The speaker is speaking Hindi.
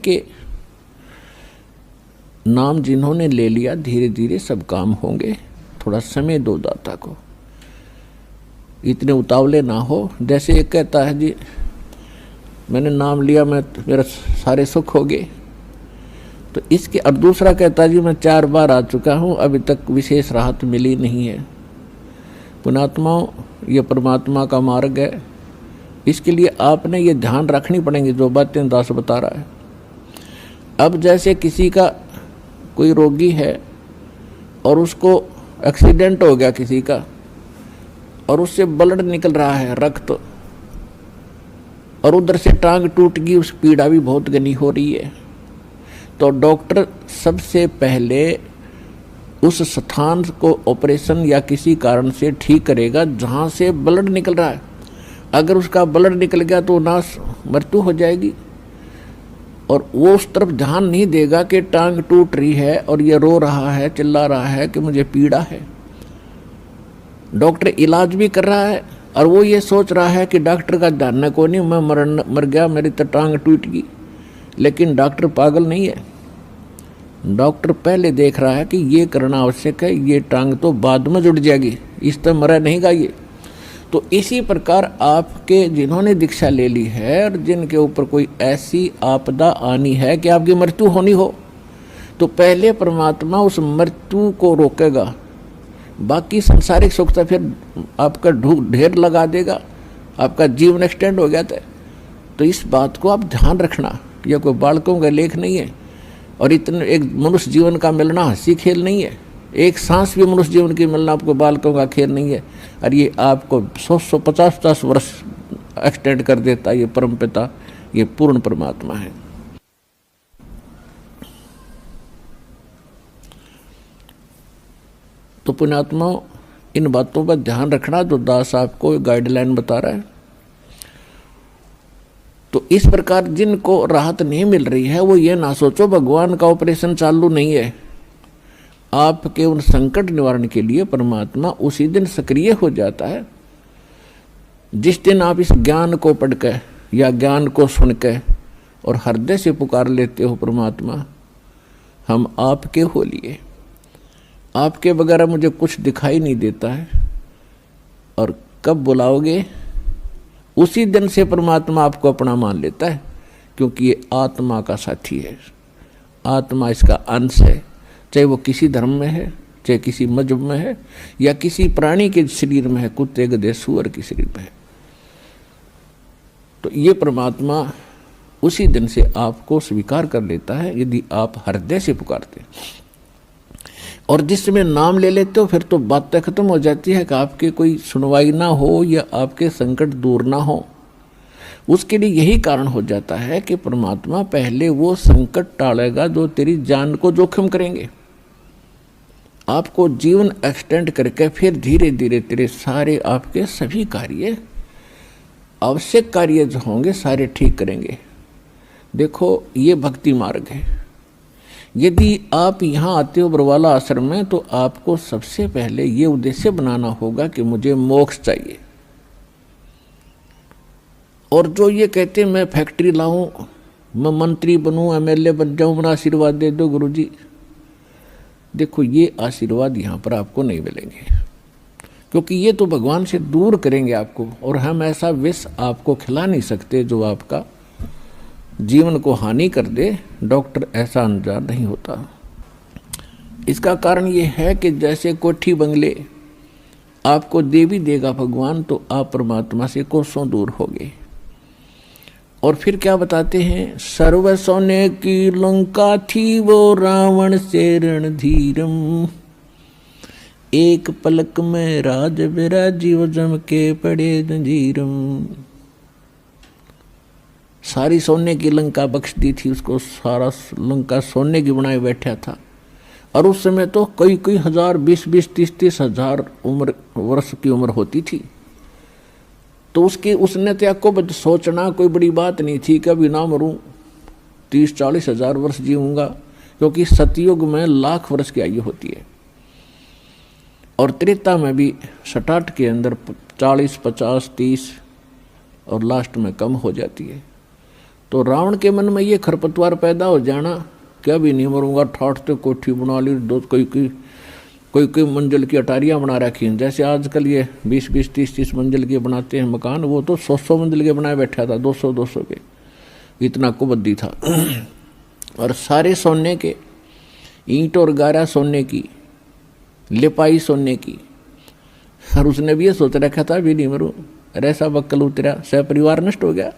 कि नाम जिन्होंने ले लिया धीरे धीरे सब काम होंगे, थोड़ा समय दो दाता को, इतने उतावले ना हो। जैसे एक कहता है जी मैंने नाम लिया मेरा सारे सुख हो गए, तो इसके, और दूसरा कहता है जी मैं 4 बार आ चुका हूँ अभी तक विशेष राहत मिली नहीं है। पुण्यात्माओं, ये परमात्मा का मार्ग है, इसके लिए आपने ये ध्यान रखनी पड़ेंगी जो बातें दास बता रहा है। अब जैसे किसी का कोई रोगी है और उसको एक्सीडेंट हो गया किसी का, और उससे ब्लड निकल रहा है, रक्त, और उधर से टांग टूट गई, उस पीड़ा भी बहुत घनी हो रही है, तो डॉक्टर सबसे पहले उस स्थान को ऑपरेशन या किसी कारण से ठीक करेगा जहाँ से ब्लड निकल रहा है। अगर उसका ब्लड निकल गया तो नाश मृत्यु हो जाएगी, और वो उस तरफ ध्यान नहीं देगा कि टांग टूट रही है और ये रो रहा है, चिल्ला रहा है कि मुझे पीड़ा है। डॉक्टर इलाज भी कर रहा है और वो ये सोच रहा है कि डॉक्टर का ध्यान को नहीं, मैं मर गया, मेरी तो टांग टूट गई। लेकिन डॉक्टर पागल नहीं है, डॉक्टर पहले देख रहा है कि ये करना आवश्यक है, ये टांग तो बाद में जुड़ जाएगी, इस तरह मरा नहीं गा ये। तो इसी प्रकार आपके जिन्होंने दीक्षा ले ली है और जिनके ऊपर कोई ऐसी आपदा आनी है कि आपकी मृत्यु होनी हो, तो पहले परमात्मा उस मृत्यु को रोकेगा, बाकी संसारिक सुख तो फिर आपका ढेर लगा देगा, आपका जीवन एक्सटेंड हो गया था। तो इस बात को आप ध्यान रखना, यह कोई बालकों का लेख नहीं है, और इतने एक मनुष्य जीवन का मिलना हंसी खेल नहीं है, एक सांस भी मनुष्य जीवन की मिलना आपको बालकों का खेल नहीं है, और ये आपको 100-150 वर्ष एक्सटेंड कर देता। ये परमपिता, ये पूर्ण परमात्मा है। तो पुण्यात्माओं, इन बातों पर ध्यान रखना जो दास आपको गाइडलाइन बता रहा है। तो इस प्रकार जिनको राहत नहीं मिल रही है वो ये ना सोचो भगवान का ऑपरेशन चालू नहीं है। आपके उन संकट निवारण के लिए परमात्मा उसी दिन सक्रिय हो जाता है जिस दिन आप इस ज्ञान को पढ़कर या ज्ञान को सुनकर और हृदय से पुकार लेते हो, परमात्मा हम आपके हो लिए, आपके बगैर मुझे कुछ दिखाई नहीं देता है। और कब बुलाओगे उसी दिन से परमात्मा आपको अपना मान लेता है, क्योंकि ये आत्मा का साथी है, आत्मा इसका अंश है, चाहे वो किसी धर्म में है, चाहे किसी मजहब में है, या किसी प्राणी के शरीर में है, कुत्ते गधे सूअर के शरीर में है। तो ये परमात्मा उसी दिन से आपको स्वीकार कर लेता है यदि आप हृदय से पुकारते। और जिस समय नाम ले लेते हो फिर तो बातें खत्म हो जाती है कि आपके कोई सुनवाई ना हो या आपके संकट दूर ना हो। उसके लिए यही कारण हो जाता है कि परमात्मा पहले वो संकट टालेगा जो तेरी जान को जोखिम करेंगे, आपको जीवन एक्सटेंड करके फिर धीरे धीरे तेरे सारे आपके सभी कार्य, आवश्यक कार्य जो होंगे सारे ठीक करेंगे। देखो ये भक्ति मार्ग है। यदि आप यहाँ आते हो बरवाला आश्रम में तो आपको सबसे पहले ये उद्देश्य बनाना होगा कि मुझे मोक्ष चाहिए। और जो ये कहते मैं फैक्ट्री लाऊं, मैं मंत्री बनूं, एमएलए बन जाऊं, मेरा आशीर्वाद दे दो गुरुजी, देखो ये आशीर्वाद यहाँ पर आपको नहीं मिलेंगे, क्योंकि ये तो भगवान से दूर करेंगे आपको, और हम ऐसा विष आपको खिला नहीं सकते जो आपका जीवन को हानि कर दे। डॉक्टर ऐसा अनजान नहीं होता। इसका कारण ये है कि जैसे कोठी बंगले आपको दे भी देगा भगवान, तो आप परमात्मा से कोसों दूर होगे। और फिर क्या बताते हैं, सर्व सोने की लंका थी वो रावण से रणधीरम, एक पलक में राज विराजीव जम के पड़े जंजीरम। सारी सोने की लंका बख्श दी थी उसको, सारा लंका सोने की बनाए बैठा था। और उस समय तो कई कई हजार, 20-20, 30-30 हजार वर्ष की उम्र होती थी। तो उसने त्याग को सोचना कोई बड़ी बात नहीं थी, कभी ना मरूं, 30-40 हजार वर्ष जीऊंगा, क्योंकि सतयुग में 1,00,000 वर्ष की आयु होती है, और त्रेता में भी 67 के अंदर 40, 50, 30 और लास्ट में कम हो जाती है। तो रावण के मन में ये खरपतवार पैदा हो जाना, क्या भी नहीं मरूंगा, ठाठ तो कोठी बना ली, दो कोई मंजिल की अटारियाँ बना रखी हैं। जैसे आजकल ये 20-20, 30-30 मंजिल के बनाते हैं मकान, वो तो 100-100 मंजिल के बनाए बैठा था, 200-200 के, इतना कुबद्दी था। और सारे सोने के, ईंट और गारा सोने की, लिपाई सोने की। और उसने भी ये सोच रखा था भी नहीं मरूं, ऐसा बक्कल उतरा, सह परिवार नष्ट हो गया।